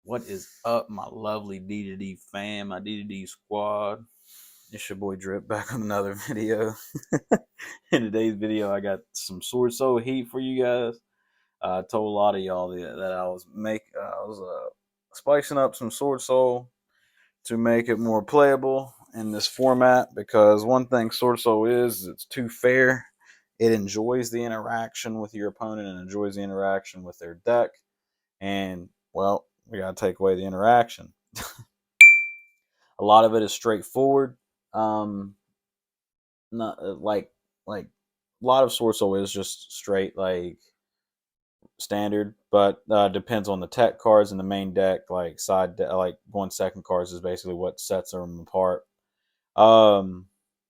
What is up, my lovely D2D fam, my D2D squad? It's your boy Drip back on another video. In today's video, I got some Swordsoul heat for you guys. I told a lot of y'all that I was spicing up some Swordsoul to make it more playable in this format, because one thing Swordsoul is it's too fair. It enjoys the interaction with your opponent and enjoys the interaction with their deck, and well, we gotta take away the interaction. A lot of it is straightforward. Um, not like a lot of Swordsoul is just straight like standard, but depends on the tech cards in the main deck. Like like 1 second cards is basically what sets them apart. Um,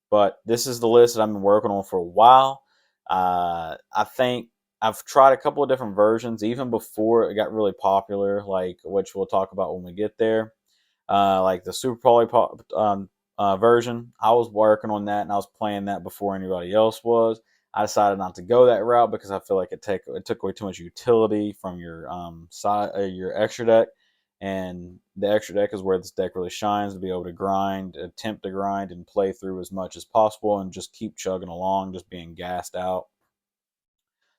but this is the list that I've been working on for a while. I think I've tried a couple of different versions even before it got really popular, like which we'll talk about when we get there. Like the Super Poly version. I was working on that and I was playing that before anybody else was. I decided not to go that route because I feel like it took away too much utility from your your extra deck, and the extra deck is where this deck really shines, to be able to grind, attempt to grind, and play through as much as possible, and just keep chugging along, just being gassed out.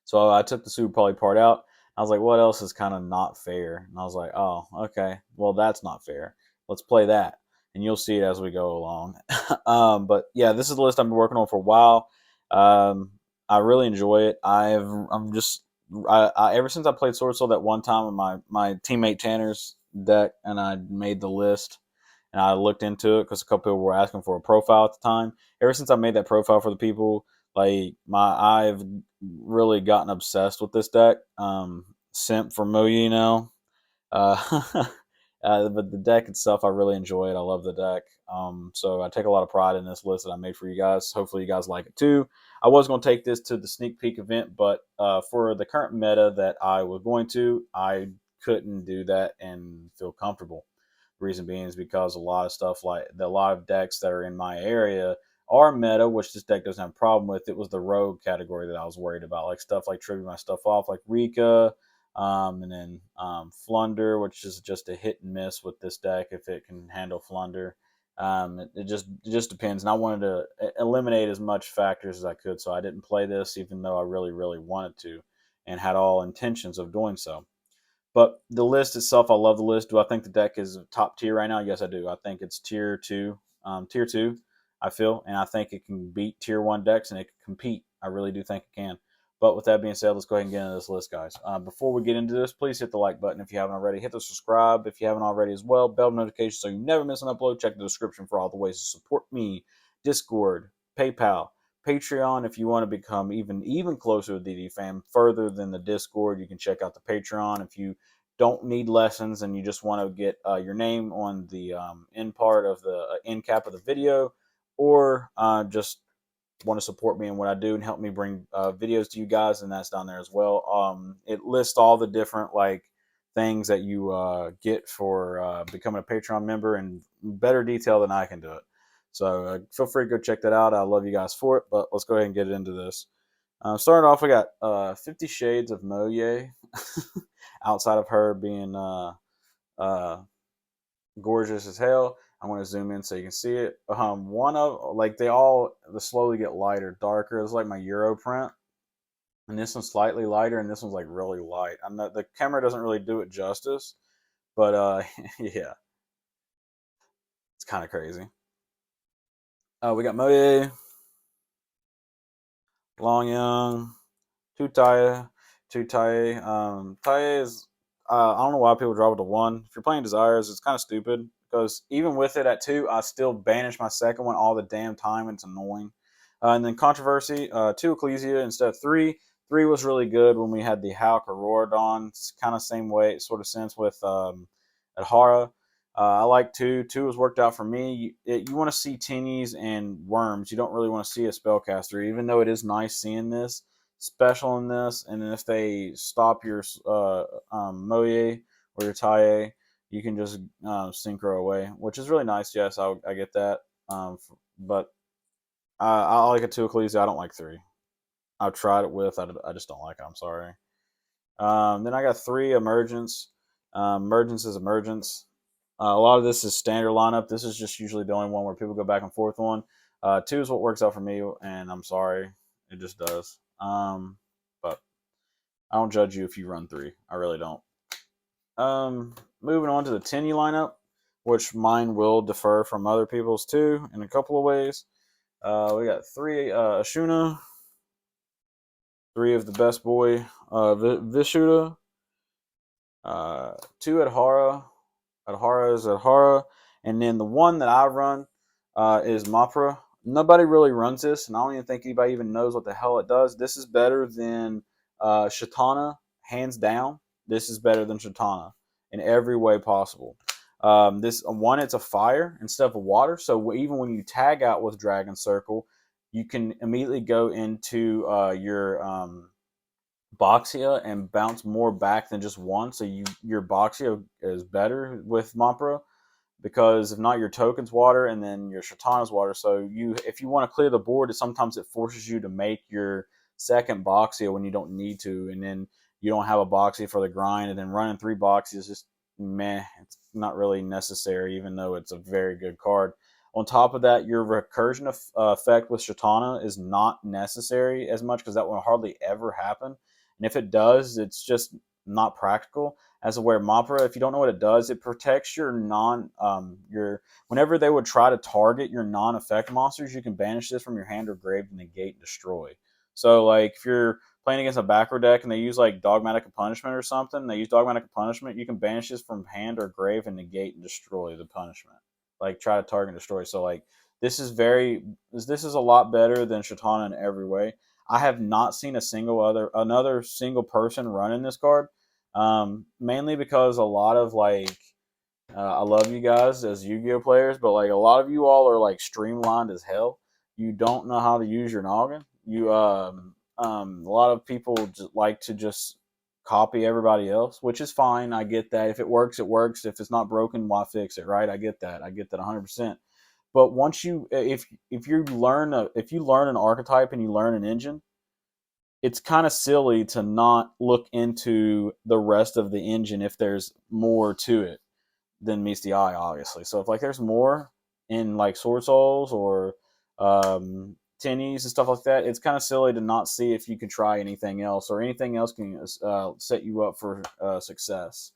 So I took the Super Poly part out. I was like, what else is kind of not fair? And I was like, oh, okay, well, that's not fair. Let's play that. And you'll see it as we go along. But yeah, this is the list I've been working on for a while. Um, I really enjoy it. Ever since I played Swordsoul that one time with my teammate Tanner's deck, and I made the list and I looked into it because a couple people were asking for a profile at the time. Ever since I made that profile for the people, like I've really gotten obsessed with this deck. Simp for Muyi, you know. Uh, but the deck itself, I really enjoy it. I love the deck. So I take a lot of pride in this list that I made for you guys. Hopefully, you guys like it too. I was going to take this to the sneak peek event, but for the current meta that I was going to, I couldn't do that and feel comfortable. Reason being is because a lot of stuff, like a lot of decks that are in my area are meta, which this deck doesn't have a problem with. It was the rogue category that I was worried about, like stuff like tripping my stuff off, like Rika, and then Flunder, which is just a hit and miss with this deck if it can handle Flunder. It just depends, and I wanted to eliminate as much factors as I could, so I didn't play this, even though I really wanted to, and had all intentions of doing so. But the list itself, I love the list. Do I think the deck is top tier right now? Yes, I do. I think it's tier two. Tier two, I feel, and I think it can beat tier one decks and it can compete. I really do think it can. But with that being said, let's go ahead and get into this list, guys. Before we get into this, please hit the like button if you haven't already. Hit the subscribe if you haven't already as well. Bell notifications so you never miss an upload. Check the description for all the ways to support me. Discord, PayPal, Patreon. If you want to become even closer to DD fam, further than the Discord, you can check out the Patreon. If you don't need lessons and you just want to get your name on the end part of the end cap of the video, or just want to support me in what I do and help me bring videos to you guys, and that's down there as well. It lists all the different like things that you get for becoming a Patreon member in better detail than I can do it. So feel free to go check that out. I love you guys for it, but let's go ahead and get into this. Starting off, we got 50 Shades of Moye. Outside of her being uh, gorgeous as hell, I'm going to zoom in so you can see it. One of like they slowly get lighter, darker. It's like my Euro print, and this one's slightly lighter, and this one's like really light. I'm not, the camera doesn't really do it justice, but yeah, it's kind of crazy. We got Moye, Long Young, Tutaya, Tutaya. Taya is I don't know why people drop it to one. If you're playing Desires, it's kind of stupid because even with it at two, I still banish my second one all the damn time. And it's annoying. And then Controversy, two Ecclesia instead of three. Three was really good when we had the Hulk Auroradon. It's kind of same way, sort of sense with Adhara. I like two. Two has worked out for me. You want to see Tenyis and Worms. You don't really want to see a Spellcaster, even though it is nice seeing this special in this. And then if they stop your Moye or your Taye, you can just synchro away, which is really nice. Yes, I get that. But I like a two Ecclesia. I don't like three. I've tried it with. I just don't like it. I'm sorry. Then I got three Emergence. Emergence is emergence. A lot of this is standard lineup. This is just usually the only one where people go back and forth on. 2 is what works out for me, and I'm sorry, it just does. But I don't judge you if you run 3. I really don't. Moving on to the Tenyi lineup, which mine will differ from other people's too in a couple of ways. We got 3 Ashuna, 3 of the best boy Vishuda, 2 Adhara. Adhara is Adhara, and then the one that I run is Mapra. Nobody really runs this, and I don't even think anybody even knows what the hell it does. This is better than Shatana, hands down. This is better than Shatana in every way possible. This one, it's a fire instead of a water, so even when you tag out with Dragon Circle, you can immediately go into your Boxia and bounce more back than just one. So your Boxia is better with Mapra because if not, your token's water and then your Shatana's water. So if you want to clear the board, sometimes it forces you to make your second Boxia when you don't need to, and then you don't have a Boxia for the grind, and then running 3 Boxias is just meh. It's not really necessary, even though it's a very good card. On top of that, your recursion effect with Shatana is not necessary as much because that will hardly ever happen. And if it does, it's just not practical. As aware Mapra, if you don't know what it does, it protects your whenever they would try to target your non-effect monsters, you can banish this from your hand or grave to negate and destroy. So like if you're playing against a backrow deck and they use like Dogmatic Punishment or something, they use Dogmatic Punishment, you can banish this from hand or grave and negate and destroy the punishment. Like try to target and destroy. So like this is a lot better than Shatana in every way. I have not seen another single person running this card. Mainly because a lot of like I love you guys as Yu-Gi-Oh players, but like a lot of you all are like streamlined as hell. You don't know how to use your noggin. A lot of people just like to just copy everybody else, which is fine. I get that. If it works, it works. If it's not broken, why fix it, right? I get that. I get that 100%. But once if you learn an archetype and you learn an engine, it's kind of silly to not look into the rest of the engine if there's more to it than meets the eye, obviously. So if like there's more in like Sword or Tennies and stuff like that, it's kind of silly to not see if you can try anything else or anything else can set you up for success.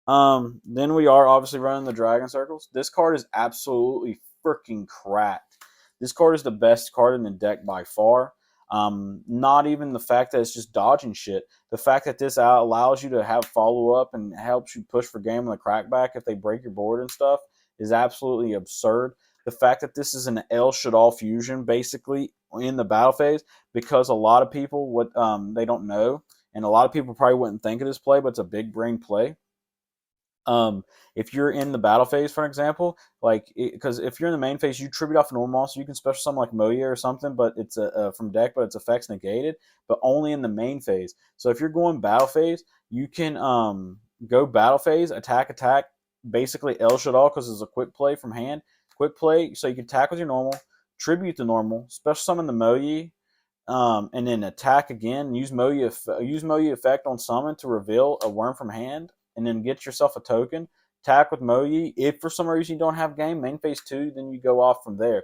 Then we are obviously running the Dragon Circles. This card is absolutely freaking cracked. This card is the best card in the deck by far. Not even the fact that it's just dodging shit. The fact that this allows you to have follow up and helps you push for game on the crackback if they break your board and stuff is absolutely absurd. The fact that this is an El Shaddai fusion basically in the battle phase, because a lot of people they don't know, and a lot of people probably wouldn't think of this play, but it's a big brain play. If you're in the battle phase, for example, because if you're in the main phase, you tribute off a normal monster, you can special summon like Moya or something, but it's from deck, but its effects negated, but only in the main phase. So if you're going battle phase, you can go battle phase, attack, basically El Shaddai because it's a quick play from hand, quick play, so you can attack with your normal, tribute the normal, special summon the Moya, and then attack again. Use Moya effect on summon to reveal a worm from hand, and then get yourself a token. Attack with Moya. If for some reason you don't have game, main phase 2, then you go off from there.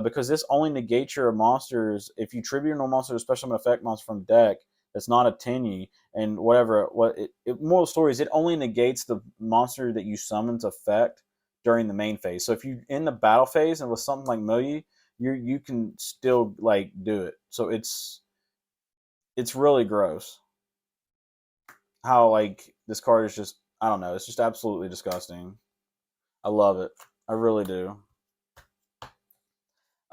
Because this only negates your monsters if you tribute a normal monster, especially an effect monster from deck that's not a Tenyi and whatever. Moral story is it only negates the monster that you summon's effect during the main phase. So if you in the battle phase and with something like Moya, you can still like do it. So it's really gross how like this card is just, I don't know, it's just absolutely disgusting. I love it. I really do.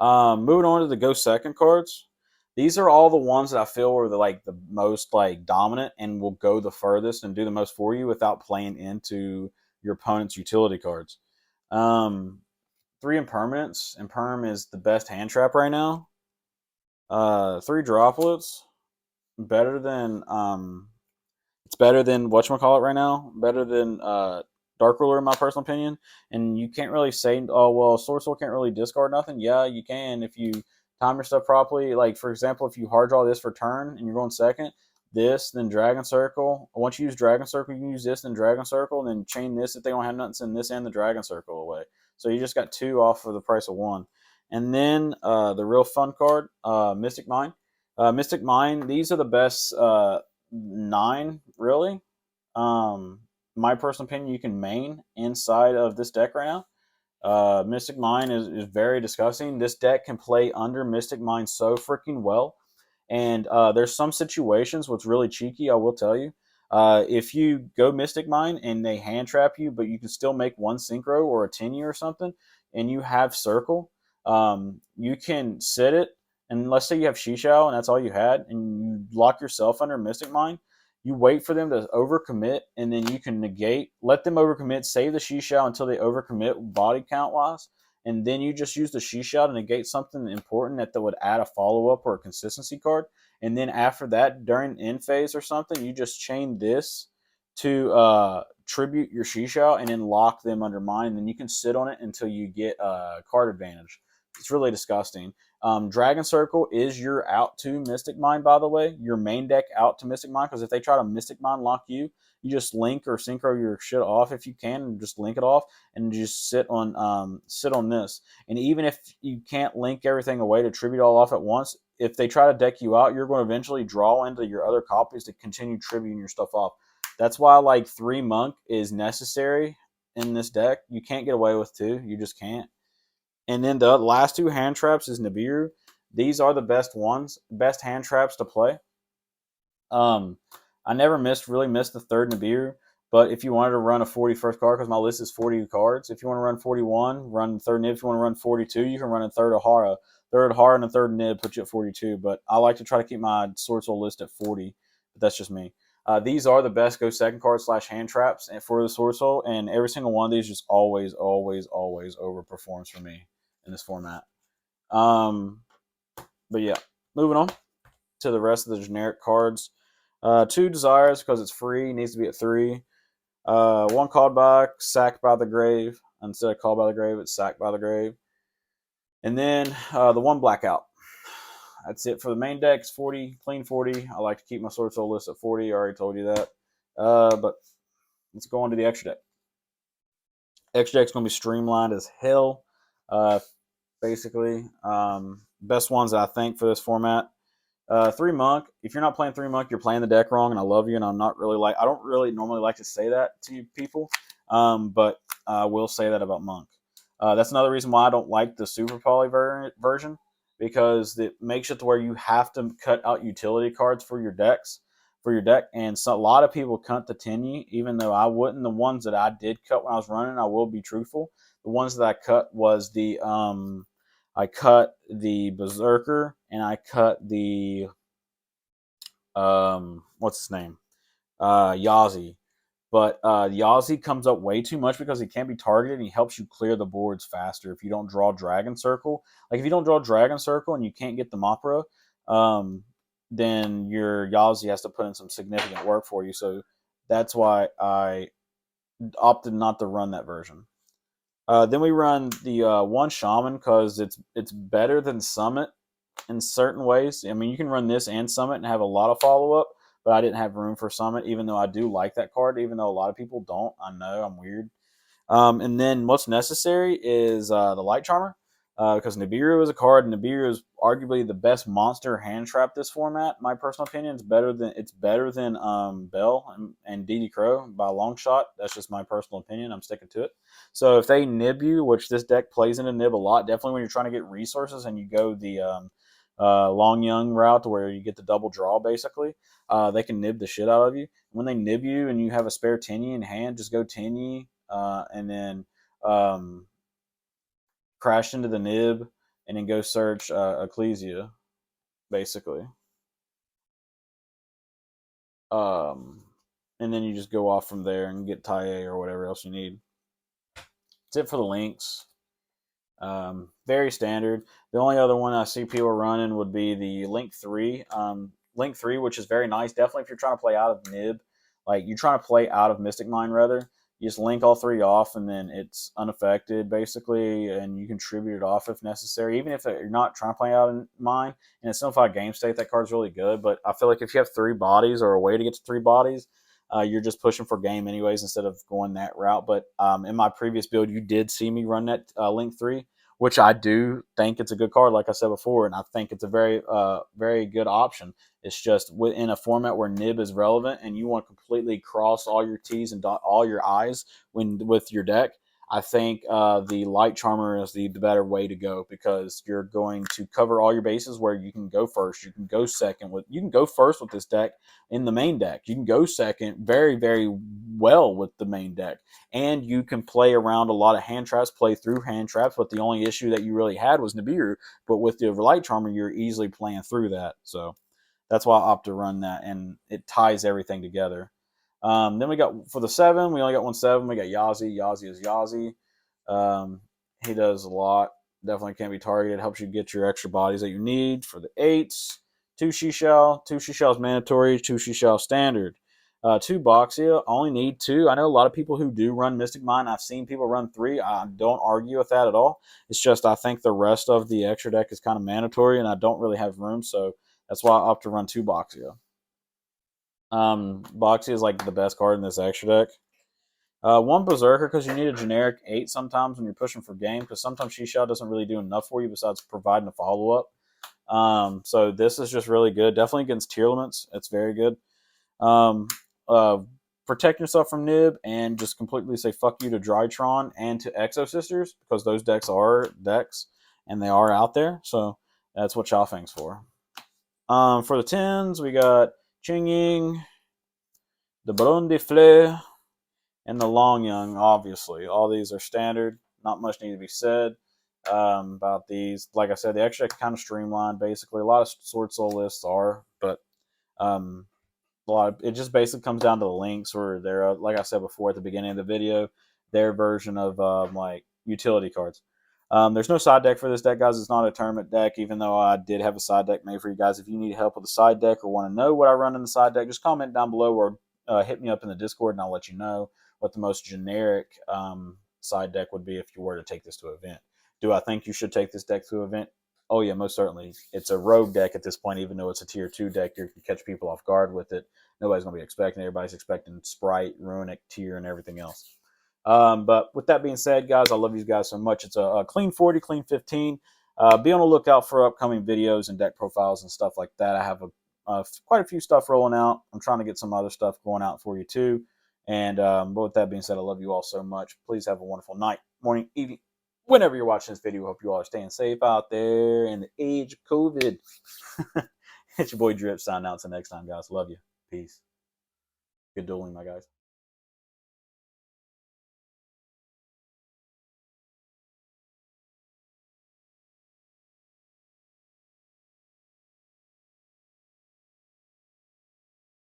Moving on to the go second cards. These are all the ones that I feel are the most like dominant and will go the furthest and do the most for you without playing into your opponent's utility cards. 3 impermanents. Imperm is the best hand trap right now. 3 droplets. Better than it's better than whatchamacallit right now. Better than Dark Ruler in my personal opinion. And you can't really say, oh well, Swordsoul can't really discard nothing. Yeah, you can if you time your stuff properly. Like for example, if you hard draw this for turn and you're going second, this, then Dragon Circle. Once you use Dragon Circle, you can use this, then Dragon Circle, and then chain this if they don't have nothing, send this and the Dragon Circle away. So you just got 2 off for the price of 1. And then the real fun card, Mystic Mine. Mystic Mine, these are the best 9, really. My personal opinion, you can main inside of this deck right now. Mystic Mine is very disgusting. This deck can play under Mystic Mine so freaking well. And there's some situations what's really cheeky, I will tell you. If you go Mystic Mine and they hand trap you, but you can still make 1 Synchro or a Tenyi or something, and you have Circle, you can sit it. And let's say you have Shishao and that's all you had, and you lock yourself under Mystic Mine. You wait for them to overcommit, and then you can let them overcommit, save the Shishao until they overcommit body count wise, and then you just use the Shishao to negate something important that would add a follow up or a consistency card. And then after that, during end phase or something, you just chain this to tribute your Shishao and then lock them under mine, and then you can sit on it until you get card advantage. It's really disgusting. Dragon Circle is your out to Mystic Mine, by the way. Your main deck out to Mystic Mine, because if they try to Mystic Mine lock you, you just link or synchro your shit off if you can, and just link it off, and just sit on this. And even if you can't link everything away to tribute all off at once, if they try to deck you out, you're going to eventually draw into your other copies to continue tributing your stuff off. That's why like 3 Monk is necessary in this deck. You can't get away with 2. You just can't. And then the last 2 hand traps is Nibiru. These are the best ones, best hand traps to play. I never really missed the 3rd Nibiru, but if you wanted to run a 41st card, because my list is 40 cards, if you want to run 41, run 3rd Nib. If you want to run 42, you can run a 3rd Ahara. 3rd Ahara and a 3rd Nib put you at 42, but I like to try to keep my Swordsoul list at 40, but that's just me. These are the best go second card / hand traps for the Swordsoul, and every single one of these just always overperforms for me in this format. But yeah, moving on to the rest of the generic cards. 2 Desires, because it's free, needs to be at 3. 1 Called Back, Sacked by the Grave. Instead of Called by the Grave, it's Sacked by the Grave. And then the 1 Blackout. That's it for the main deck. It's 40, clean 40. I like to keep my Swordsoul list at 40. I already told you that. But let's go on to the extra deck. Extra deck's going to be streamlined as hell, basically. Best ones that I think for this format. 3 Monk. If you're not playing 3 Monk, you're playing the deck wrong, and I love you, and I don't really normally like to say that to people, but I will say that about Monk. That's another reason why I don't like the Super Poly version, because it makes it to where you have to cut out utility cards for your deck, and so a lot of people cut the Tenyi, even though I wouldn't. The ones that I did cut when I was running, I will be truthful. The ones that I cut was I cut the Berserker, and I cut the what's his name? Yazi. But Yazi comes up way too much because he can't be targeted, and he helps you clear the boards faster if you don't draw Dragon Circle. Like, if you don't draw Dragon Circle and you can't get the Mapra, then your Yazi has to put in some significant work for you. So that's why I opted not to run that version. Then we run the 1 Shaman, because it's better than Summit in certain ways. I mean, you can run this and Summit and have a lot of follow-up, but I didn't have room for Summit, even though I do like that card, even though a lot of people don't. I know, I'm weird. And then what's necessary is the Light Charmer, because Nibiru is a card, and Nibiru is arguably the best monster hand trap this format. My personal opinion, it's better than Bell and DD Crow by a long shot. That's just my personal opinion. I'm sticking to it. So if they nib you, which this deck plays into nib a lot, definitely when you're trying to get resources and you go the Long Young route, where you get the double draw, basically, they can nib the shit out of you. When they nib you and you have a spare Tenyi in hand, just go Tenyi, and then crash into the nib, and then go search Ecclesia, basically. And then you just go off from there and get Taie or whatever else you need. That's it for the links. Very standard. The only other one I see people running would be the Link 3. Link 3, which is very nice. Definitely if you're trying to play out of Nib, like you're trying to play out of Mystic Mine, rather, You just link all three off, and then it's unaffected basically, and you contribute it off if necessary. Even if you're not trying to play out in mine, in a simplified game state, that card's really good. But I feel like if you have three bodies or a way to get to three bodies, you're just pushing for game anyways instead of going that route. But in my previous build, you did see me run that Link 3, which I do think it's a good card, like I said before, and I think it's a very good option. It's just within a format where Nib is relevant and you want to completely cross all your T's and dot all your I's with your deck. I think the Light Charmer is the better way to go because you're going to cover all your bases where you can go first, you can go second you can go first with this deck in the main deck. You can go second very well with the main deck, and you can play around a lot of hand traps, play through hand traps. But the only issue that you really had was Nibiru. But with the Light Charmer, you're easily playing through that. So that's why I opt to run that, and it ties everything together. Then we got, for the 7, we only got 1 7. We got Yazi. Yazi is Yazi. He does a lot. Definitely can't be targeted. Helps you get your extra bodies that you need. For the 8s, 2 Shishao. 2 Shishao is mandatory. 2 Shishao standard. 2 Boxia. Only need 2. I know a lot of people who do run Mystic Mine. I've seen people run 3. I don't argue with that at all. It's just I think the rest of the extra deck is kind of mandatory, and I don't really have room, so that's why I opt to run 2 Boxia. Boxy is like the best card in this extra deck. 1 Berserker because you need a generic 8 sometimes when you're pushing for game, because sometimes Shishao doesn't really do enough for you besides providing a follow-up. So this is just really good. Definitely against tier limits. It's very good. Protect yourself from Nib and just completely say fuck you to Drytron and to Exo Sisters, because those decks are decks and they are out there. So that's what Chaofeng's for. For the 10s, we got Ching Ying, the Baron de Fleur, and the Long Young, obviously. All these are standard. Not much need to be said about these. Like I said, the extra kind of streamlined, basically. A lot of Swordsoul lists are, but it just basically comes down to the links, or they're, like I said before at the beginning of the video, their version of like utility cards. There's no side deck for this deck, guys. It's not a tournament deck, even though I did have a side deck made for you guys. If you need help with the side deck or want to know what I run in the side deck, just comment down below or hit me up in the Discord, and I'll let you know what the most generic side deck would be if you were to take this to an event. Do I think you should take this deck to an event? Oh, yeah, most certainly. It's a rogue deck at this point, even though it's a tier 2 deck. You can catch people off guard with it. Nobody's going to be expecting it. Everybody's expecting Sprite, Runic, Tier, and everything else. But with that being said, guys, I love you guys so much. It's a clean 40, clean 15. Be on the lookout for upcoming videos and deck profiles and stuff like that. I have quite a few stuff rolling out. I'm trying to get some other stuff going out for you too. And but with that being said, I love you all so much. Please have a wonderful night, morning, evening, whenever you're watching this video. Hope you all are staying safe out there in the age of COVID. It's your boy Drip signing out. Until next time, guys. Love you. Peace. Good dueling, my guys.